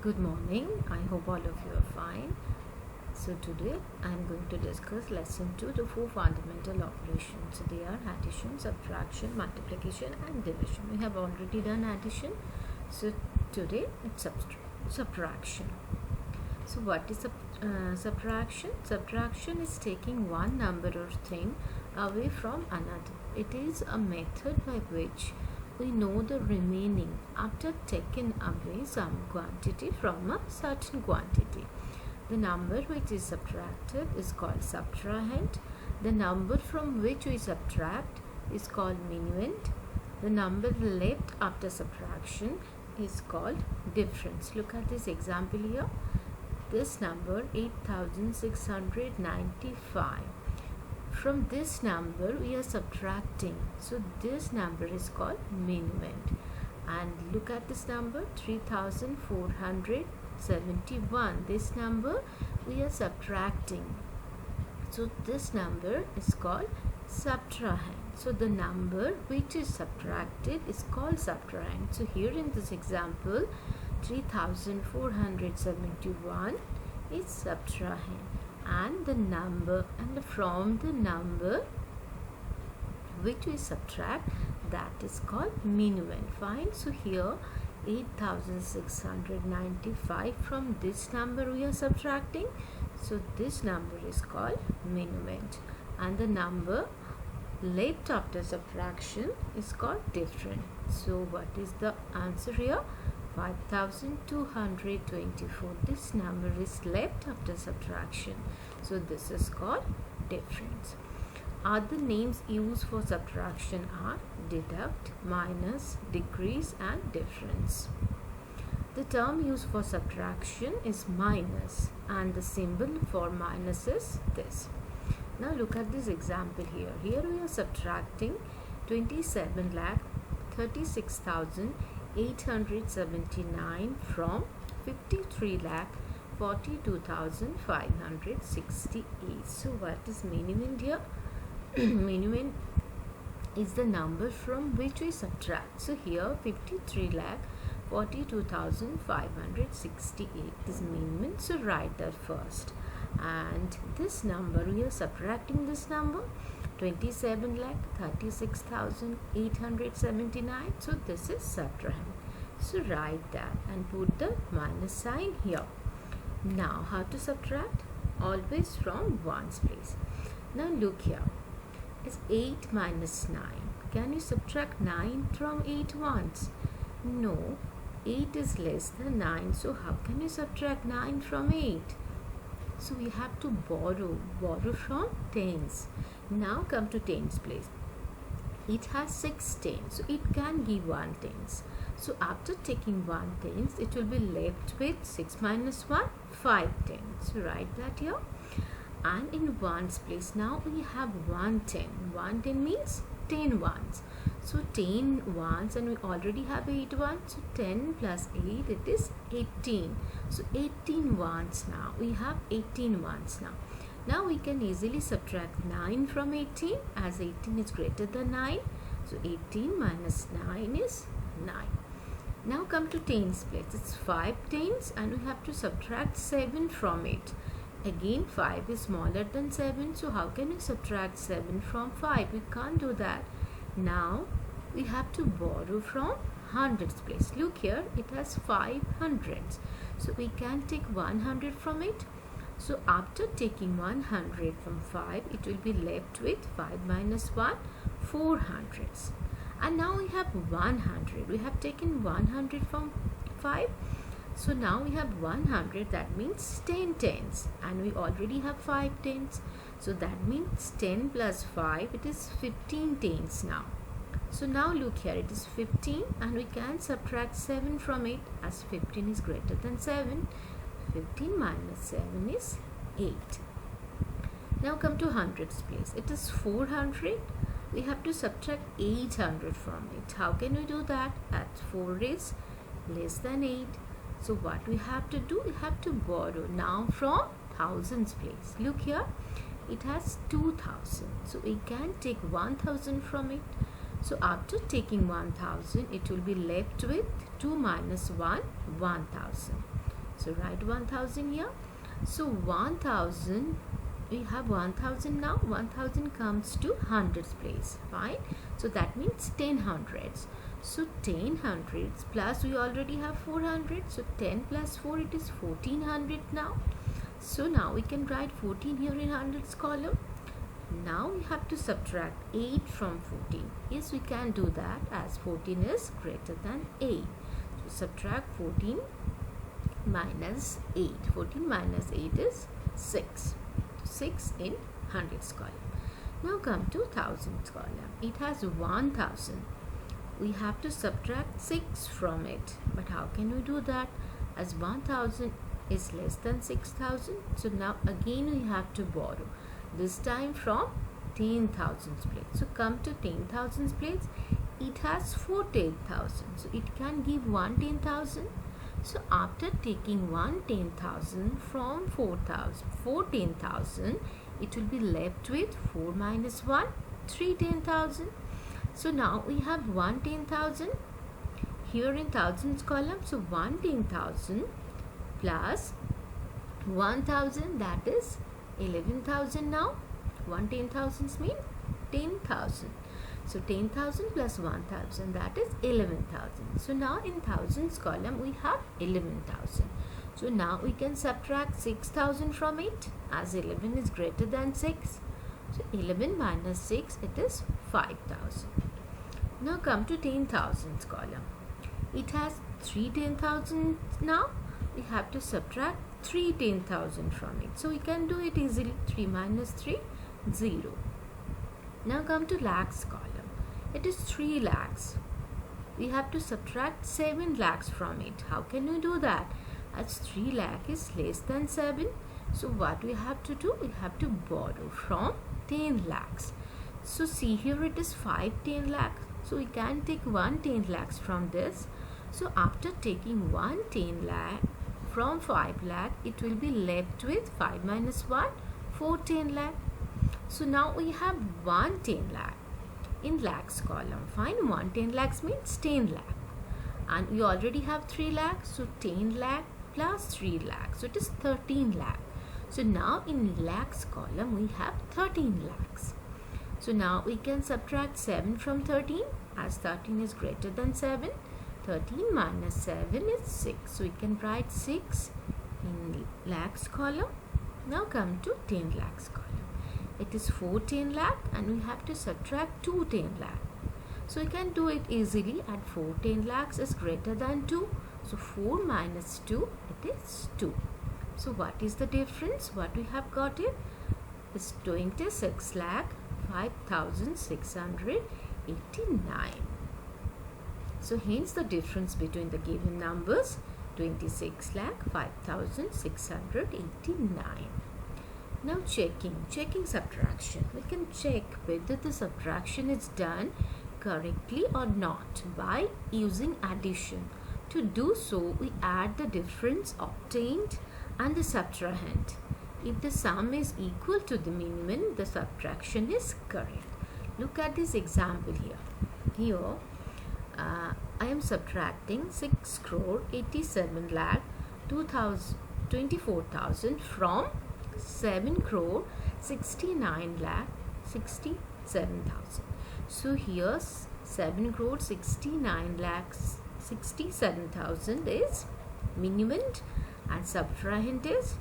Good morning. I hope all of you are fine. So today I am going to discuss lesson 2, the four fundamental operations. They are addition, subtraction, multiplication and division. We have already done addition. So today it's subtraction. So what is subtraction? Subtraction is taking one number or thing away from another. It is a method by which we know the remaining after taking away some quantity from a certain quantity. The number which is subtracted is called subtrahend. The number from which we subtract is called minuend. The number left after subtraction is called difference. Look at this example here. This number 8695. From this number we are subtracting, so this number is called minuend. And look at this number 3471. This number we are subtracting, so this number is called subtrahend. So the number which is subtracted is called subtrahend. So here in this example 3471 is subtrahend, and the number from the number which we subtract, that is called minuend. Fine. So here 8695, from this number we are subtracting, so this number is called minuend, and the number left after subtraction is called different. So what is the answer here? 5224. This number is left after subtraction, so this is called difference. Other names used for subtraction are deduct, minus, decrease and difference. The term used for subtraction is minus, and the symbol for minus is this. Now look at this example here. Here we are subtracting 27,36,879 from 53,42,568. So what is minuend here? Minuend is the number from which we subtract. So here 53,42,568 is minuend. So write that first. And this number we are subtracting, this number 27,36,879. So this is subtrahend. So write that and put the minus sign here. Now how to subtract? Always from ones place. Now look here. It's 8 minus 9. Can you subtract 9 from 8 once? No. 8 is less than 9. So how can you subtract 9 from 8? So we have to borrow from tens. Now come to tens place. It has 6 tens, so it can give 1 tens. So after taking 1 tens, it will be left with 6 minus 1, 5 tens. So write that here. And in ones place, now we have 1 ten. 1 ten means 10 ones. So 10 ones, and we already have 8 ones. So 10 plus 8, it is 18. So 18 ones now. We have 18 ones now. Now we can easily subtract 9 from 18, as 18 is greater than 9. So 18 minus 9 is 9. Now come to tens place. It's 5 tens, and we have to subtract 7 from it. Again 5 is smaller than 7, so how can we subtract 7 from 5? We can't do that. Now we have to borrow from hundreds place. Look here, it has 5 hundreds, so we can take 100 from it. So after taking 100 from 5, it will be left with 5 minus 1, 4 hundreds. And now we have 100. We have taken 100 from 5. So now we have 100, that means 10 tens, and we already have 5 tens. So that means 10 plus 5, it is 15 tens now. So now look here, it is 15, and we can subtract 7 from it, as 15 is greater than 7. 15 minus 7 is 8. Now come to hundreds place. It is 400. We have to subtract 800 from it. How can we do that? As 4 is less than 8. So what we have to do, we have to borrow now from thousands place. Look here, it has 2000. So we can take 1000 from it. So after taking 1000, it will be left with 2 minus 1, 1000. So write 1000 here. So 1000, we have 1000 now. 1000 comes to hundreds place. Fine. So that means 10 hundreds. So 10 hundreds plus we already have 400. So 10 plus 4, it is 1400 now. So now we can write 14 here in hundreds column. Now we have to subtract 8 from 14. Yes, we can do that as 14 is greater than 8. So subtract 14 minus 8. 14 minus 8 is 6. 6 in hundreds column. Now come to thousands column. It has 1000. We have to subtract 6 from it. But how can we do that? As 1000 is less than 6000. So now again we have to borrow. This time from 10,000s place. So come to 10,000s place. It has 4 10,000. So it can give 1 10,000. So after taking 1 10,000 from 4,000, 4 10,000, it will be left with 4 minus 1, 3 10,000. So now we have 1 10,000 here in thousands column. So 1 10,000 plus 1,000, that is 11,000 now. 1 10,000s mean 10,000. So 10,000 plus 1,000, that is 11,000. So now in thousands column we have 11,000. So now we can subtract 6,000 from it as 11 is greater than 6. So 11 minus 6, it is 5,000. Now come to 10,000s column. It has 3 10,000 now. We have to subtract 3 10,000 from it. So we can do it easily. 3 minus 3, 0. Now come to lakhs column. It is 3 lakhs. We have to subtract 7 lakhs from it. How can we do that? As 3 lakh is less than 7. So what we have to do? We have to borrow from 10 lakhs. So see here it is 5 10 lakhs. So we can take 1 10 lakhs from this. So after taking 1 10 lakh from 5 lakh, it will be left with 5 minus 1, 4 10 lakh. So now we have 1 10 lakh in lakhs column. Fine, 1 10 lakhs means 10 lakh. And we already have 3 lakhs. So 10 lakh plus 3 lakhs. So it is 13 lakh. So now in lakhs column we have 13 lakhs. So now we can subtract 7 from 13 as 13 is greater than 7. 13 minus 7 is 6. So we can write 6 in lakhs column. Now come to 10 lakhs column. It is 4 10 lakh and we have to subtract 2 10 lakh. So we can do it easily at 4 10 lakhs is greater than 2. So 4 minus 2, it is 2. So what is the difference? What we have got here is 26 lakh 5,689. So hence the difference between the given numbers 26 lakh 5,689. Now checking subtraction. We can check whether the subtraction is done correctly or not by using addition. To do so, we add the difference obtained and the subtrahend. If the sum is equal to the minimum, the subtraction is correct. Look at this example here. Here, I am subtracting 6 crore 87 lakh 24,000 from 7 crore 69 lakh 67,000. So here's 7 crore 69 lakhs 67,000 is minimum and subtrahend is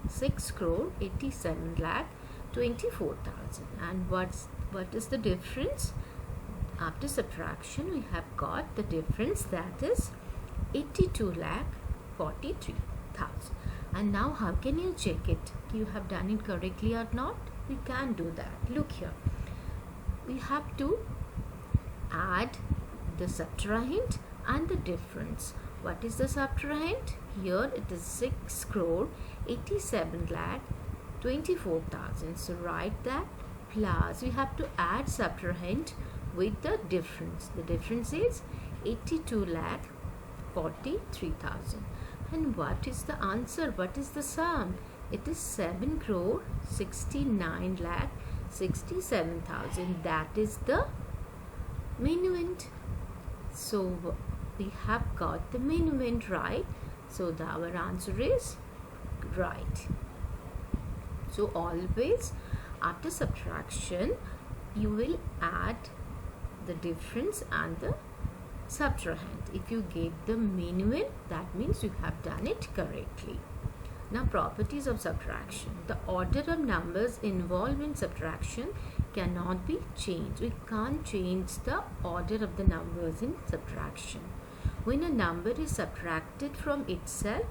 6 crore 87 lakh 24,000. And what is the difference? After subtraction we have got the difference, that is 82 lakh 43,000. And now how can you check it? You have done it correctly or not? We can do that. Look here. We have to add the subtrahend and the difference. What is the subtrahend? Here it is 6 crore 87 lakh 24,000. So write that plus we have to add subtrahend with the difference. The difference is 82 lakh 43,000. And what is the answer? What is the sum? It is 7 crore 69 lakh 67,000. That is the minimum. So we have got the minimum, right? So our answer is right. So always after subtraction you will add the difference and the subtrahend. If you get the minimum, that means you have done it correctly. Now, properties of subtraction. The order of numbers involved in subtraction cannot be changed. We can't change the order of the numbers in subtraction. When a number is subtracted from itself,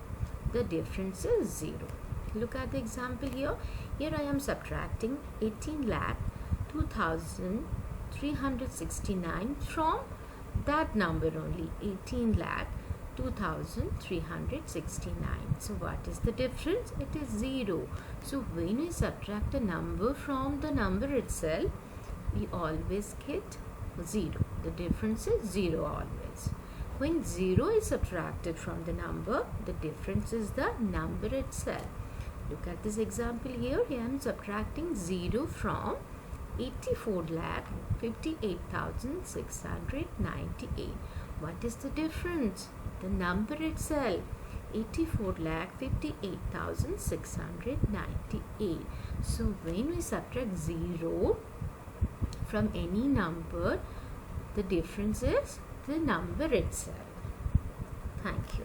the difference is 0. Look at the example here. Here I am subtracting 18,02,369 from that number only, 18,02,369. So what is the difference? It is 0. So when we subtract a number from the number itself, we always get 0. The difference is 0 always. When 0 is subtracted from the number, the difference is the number itself. Look at this example here. Here I am subtracting 0 from 84,58,698. What is the difference? The number itself, 84,58,698. So when we subtract 0 from any number, the difference is the number itself. Thank you.